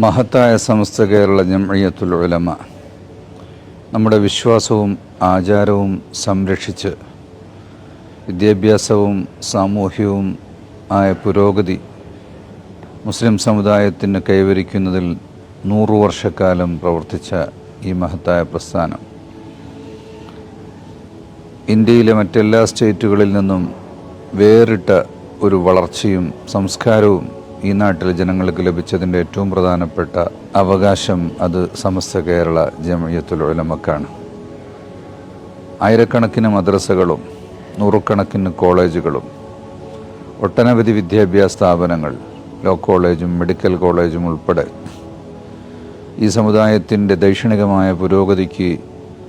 മഹത്തായ സമസ്ത കേരള ജംഇയ്യത്തുൽ ഉലമ നമ്മുടെ വിശ്വാസവും ആചാരവും സംരക്ഷിച്ച് വിദ്യാഭ്യാസവും സാമൂഹ്യവും ആയ പുരോഗതി മുസ്ലിം സമുദായത്തിന് കൈവരിക്കുന്നതിൽ 100 വർഷക്കാലം പ്രവർത്തിച്ച ഈ മഹത്തായ പ്രസ്ഥാനം ഇന്ത്യയിലെ മറ്റെല്ലാ സ്റ്റേറ്റുകളിൽ നിന്നും വേറിട്ട ഒരു വളർച്ചയും സംസ്കാരവും ഈ നാട്ടിലെ ജനങ്ങൾക്ക് ലഭിച്ചതിൻ്റെ ഏറ്റവും പ്രധാനപ്പെട്ട അവകാശം അത് സമസ്ത കേരള ജംഇയ്യത്തുൽ ഉലമക്കാണ്. ആയിരക്കണക്കിന് മദ്രസകളും നൂറുകണക്കിന് കോളേജുകളും ഒട്ടനവധി വിദ്യാഭ്യാസ സ്ഥാപനങ്ങൾ, ലോ കോളേജും മെഡിക്കൽ കോളേജും ഉൾപ്പെടെ ഈ സമുദായത്തിൻ്റെ ദൈക്ഷണികമായ പുരോഗതിക്ക്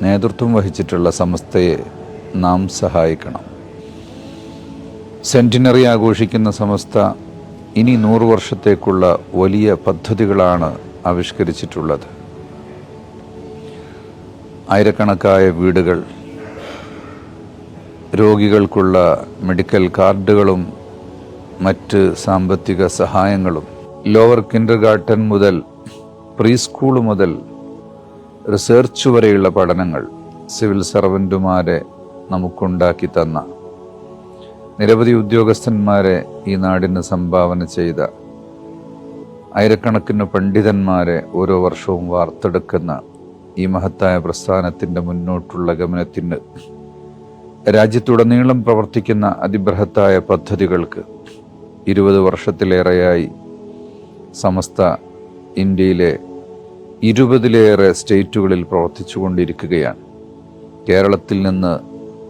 നേതൃത്വം വഹിച്ചിട്ടുള്ള സമസ്തയെ നാം സഹായിക്കണം. സെൻറ്റിനറി ആഘോഷിക്കുന്ന സമസ്ത ഇനി 100 വർഷത്തേക്കുള്ള വലിയ പദ്ധതികളാണ് ആവിഷ്കരിച്ചിട്ടുള്ളത്. ആയിരക്കണക്കായ വീടുകൾ, രോഗികൾക്കുള്ള മെഡിക്കൽ കാർഡുകളും മറ്റ് സാമ്പത്തിക സഹായങ്ങളും, ലോവർ കിൻഡർഗാർട്ടൻ മുതൽ പ്രീ സ്കൂൾ മുതൽ റിസർച്ച് വരെയുള്ള പഠനങ്ങൾ സിവിൽ സർവൻറ്റുമാരെ നമുക്കുണ്ടാക്കി തന്ന, നിരവധി ഉദ്യോഗസ്ഥന്മാരെ ഈ നാടിന് സംഭാവന ചെയ്ത, ആയിരക്കണക്കിന് പണ്ഡിതന്മാരെ ഓരോ വർഷവും വാർത്തെടുക്കുന്ന ഈ മഹത്തായ പ്രസ്ഥാനത്തിൻ്റെ മുന്നോട്ടുള്ള ഗമനത്തിന് രാജ്യത്തുടനീളം പ്രവർത്തിക്കുന്ന അതിബൃഹത്തായ പദ്ധതികൾക്ക് 20 വർഷത്തിലേറെയായി സമസ്ത ഇന്ത്യയിലെ 20-ലേറെ സ്റ്റേറ്റുകളിൽ പ്രവർത്തിച്ചു കൊണ്ടിരിക്കുകയാണ്. കേരളത്തിൽ നിന്ന്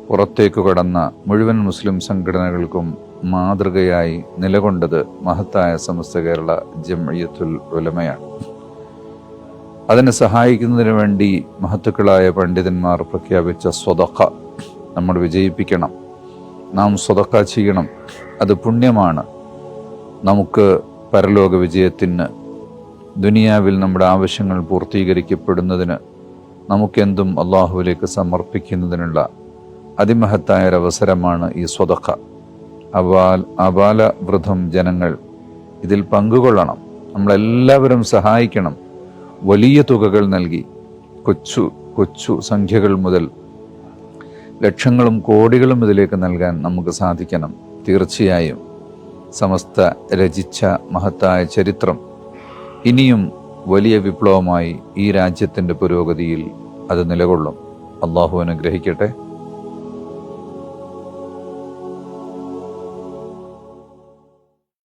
പുറത്തേക്കു കടന്ന മുഴുവൻ മുസ്ലിം സംഘടനകൾക്കും മാതൃകയായി നിലകൊണ്ടത് മഹത്തായ സമസ്ത കേരള ജംഇയ്യത്തുൽ ഉലമയാണ്. അതിനെ സഹായിക്കുന്നതിന് വേണ്ടി മഹത്തുക്കളായ പണ്ഡിതന്മാർ പ്രഖ്യാപിച്ച സ്വതഖ നമ്മൾ വിജയിപ്പിക്കണം. നാം സ്വതഖ ചെയ്യണം. അത് പുണ്യമാണ്. നമുക്ക് പരലോക വിജയത്തിന്, ദുനിയാവിൽ നമ്മുടെ ആവശ്യങ്ങൾ പൂർത്തീകരിക്കപ്പെടുന്നതിന്, നമുക്കെന്തും അള്ളാഹുവിലേക്ക് സമർപ്പിക്കുന്നതിനുള്ള അതിമഹത്തായ ഒരവസരമാണ് ഈ സ്വതഖ. അബാലവൃദ്ധം ജനങ്ങൾ ഇതിൽ പങ്കുകൊള്ളണം. നമ്മളെല്ലാവരും സഹായിക്കണം. വലിയ തുകകൾ നൽകി കൊച്ചു സംഖ്യകൾ മുതൽ ലക്ഷങ്ങളും കോടികളും ഇതിലേക്ക് നൽകാൻ നമുക്ക് സാധിക്കണം. തീർച്ചയായും സമസ്ത രചിച്ച മഹത്തായ ചരിത്രം ഇനിയും വലിയ വിപ്ലവമായി ഈ രാജ്യത്തിൻ്റെ പുരോഗതിയിൽ അത് നിലകൊള്ളും. അള്ളാഹു അനുഗ്രഹിക്കട്ടെ.